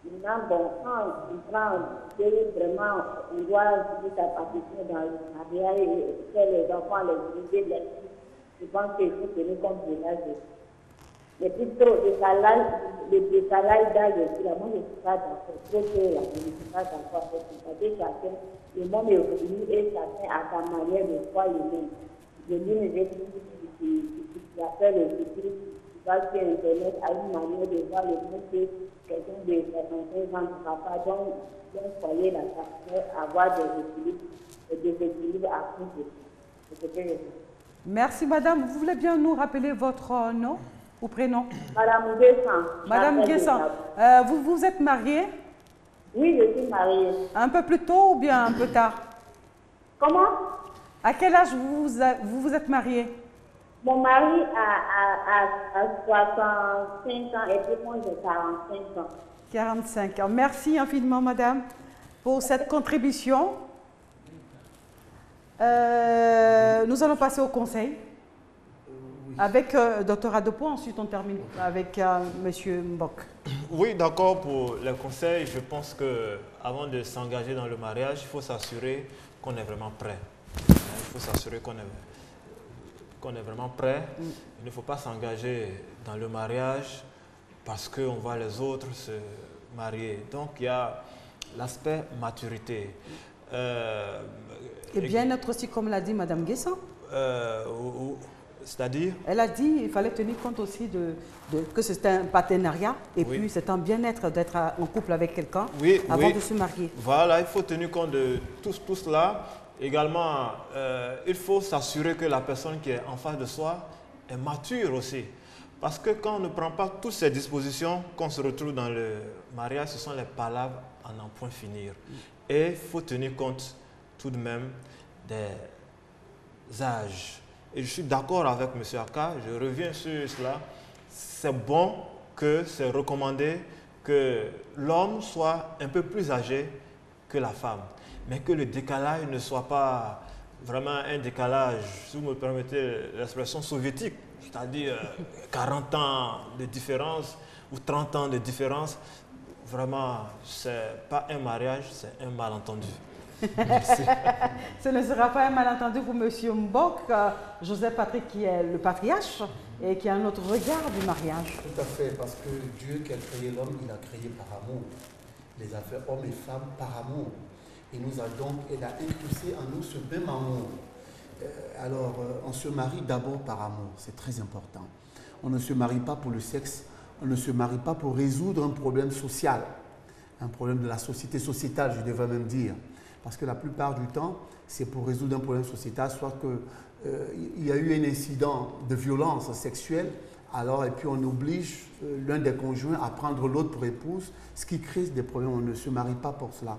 Maintenant, bon, quand on prend vraiment, on doit vivre sa partition dans le mariage et faire les enfants, les aider, les je pense qu'il faut tenir compte de l'âge. Mais puis trop le décalage d'âge aussi, moi je ne suis pas d'accord. Trop tôt, je ne suis pas d'accord avec ça. Parce que chacun, le monde est revenu et chacun a sa manière de voir le monde. Je lis mes études qui appelle le futur, qui va sur Internet, a une manière de voir le monde que quelqu'un de 75 ans ne va pas. Donc, soyez la chacun avoir des équilibres à cause de ça. C'est ce que je dis.
Merci madame. Vous voulez bien nous rappeler votre nom ou prénom?
Madame Guessan.
Madame Guessan. Vous êtes mariée?
Oui, je suis mariée.
Un peu plus tôt ou bien un peu tard?
Comment?
À quel âge vous êtes marié?
Mon mari a 65 ans et puis moi j'ai 45 ans.
45 ans. Merci infiniment, madame, pour cette contribution. Nous allons passer au conseil avec Dr Adopo. Ensuite, on termine avec Monsieur Mbok.
Oui, d'accord, pour les conseils, je pense qu'avant de s'engager dans le mariage, il faut s'assurer qu'on est vraiment prêt. Il faut s'assurer qu'on est vraiment prêt. Il ne faut pas s'engager dans le mariage parce qu'on voit les autres se marier. Donc, il y a l'aspect maturité.
Et bien-être aussi, comme l'a dit Mme Guesson.
C'est-à-dire?
Elle a dit qu'il fallait tenir compte aussi que c'est un partenariat et puis c'est un bien-être d'être en couple avec quelqu'un avant de se marier.
Voilà, il faut tenir compte de tout cela. Également, il faut s'assurer que la personne qui est en face de soi est mature aussi. Parce que quand on ne prend pas toutes ces dispositions, qu'on se retrouve dans le mariage, ce sont les palabres à n'en point finir. Et il faut tenir compte tout de même des âges. Et je suis d'accord avec M. Aka, je reviens sur cela. C'est bon que c'est recommandé que l'homme soit un peu plus âgé que la femme. Mais que le décalage ne soit pas vraiment un décalage, si vous me permettez l'expression soviétique, c'est-à-dire 40 ans de différence ou 30 ans de différence. Vraiment, ce n'est pas un mariage, c'est un malentendu. Merci.
Ce ne sera pas un malentendu pour M. Mbok, Joseph Patrick qui est le patriarche et qui a un autre regard du mariage.
Tout à fait, parce que Dieu qui a créé l'homme, il a créé par amour. Les affaires hommes et femmes par amour. Et il a incrusté en nous ce même amour. Alors, on se marie d'abord par amour, c'est très important. On ne se marie pas pour le sexe, on ne se marie pas pour résoudre un problème social, un problème de la société sociétale, je devrais même dire. Parce que la plupart du temps, c'est pour résoudre un problème sociétal, soit qu'il y a eu un incident de violence sexuelle, alors, et puis on oblige l'un des conjoints à prendre l'autre pour épouse, ce qui crée des problèmes, on ne se marie pas pour cela.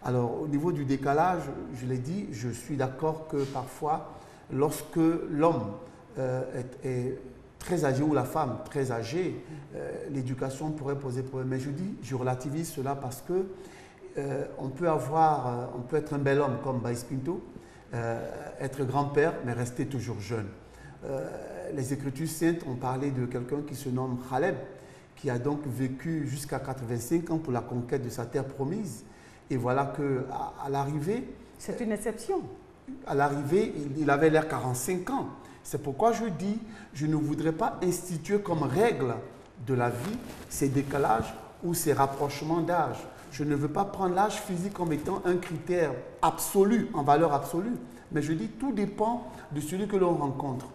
Alors, au niveau du décalage, je l'ai dit, je suis d'accord que parfois, lorsque l'homme est très âgé ou la femme très âgée, l'éducation pourrait poser problème. Mais je relativise cela parce que on peut être un bel homme comme Baïs Pinto, être grand-père, mais rester toujours jeune. Les Écritures saintes ont parlé de quelqu'un qui se nomme Khaleb, qui a donc vécu jusqu'à 85 ans pour la conquête de sa terre promise. Et voilà qu'à l'arrivée...
C'est une exception.
À l'arrivée, il avait l'air 45 ans. C'est pourquoi je dis, je ne voudrais pas instituer comme règle de la vie ces décalages ou ces rapprochements d'âge. Je ne veux pas prendre l'âge physique comme étant un critère absolu, en valeur absolue. Mais je dis, tout dépend de celui que l'on rencontre.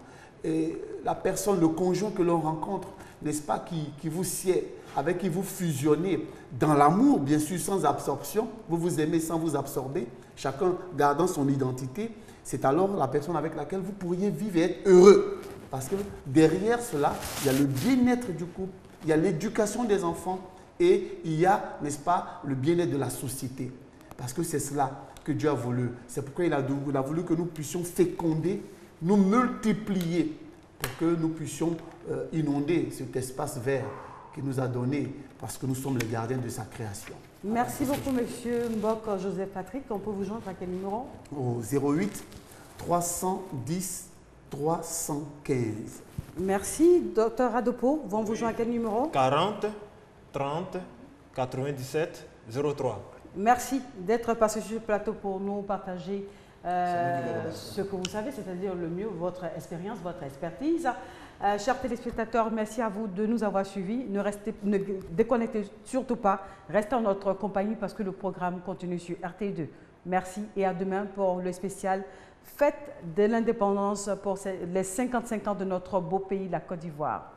Et la personne, le conjoint que l'on rencontre, n'est-ce pas, qui vous sied, avec qui vous fusionnez dans l'amour, bien sûr, sans absorption. Vous vous aimez sans vous absorber, chacun gardant son identité. C'est alors la personne avec laquelle vous pourriez vivre et être heureux. Parce que derrière cela, il y a le bien-être du couple, il y a l'éducation des enfants et il y a, n'est-ce pas, le bien-être de la société. Parce que c'est cela que Dieu a voulu. C'est pourquoi il a voulu que nous puissions féconder, nous multiplier pour que nous puissions inonder cet espace vert qu'il nous a donné parce que nous sommes les gardiens de sa création.
Merci beaucoup, M. Mbok, Joseph Patrick. On peut vous joindre à quel numéro?
Au 08 310 315.
Merci. Dr Adopo, vont vous joindre à quel numéro?
40 30 97 03.
Merci d'être passé sur le plateau pour nous partager ce que vous savez, c'est-à-dire le mieux, votre expérience, votre expertise. Chers téléspectateurs, merci à vous de nous avoir suivis. Ne déconnectez surtout pas. Restez en notre compagnie parce que le programme continue sur RTI2. Merci et à demain pour le spécial Fête de l'indépendance pour les 55 ans de notre beau pays, la Côte d'Ivoire.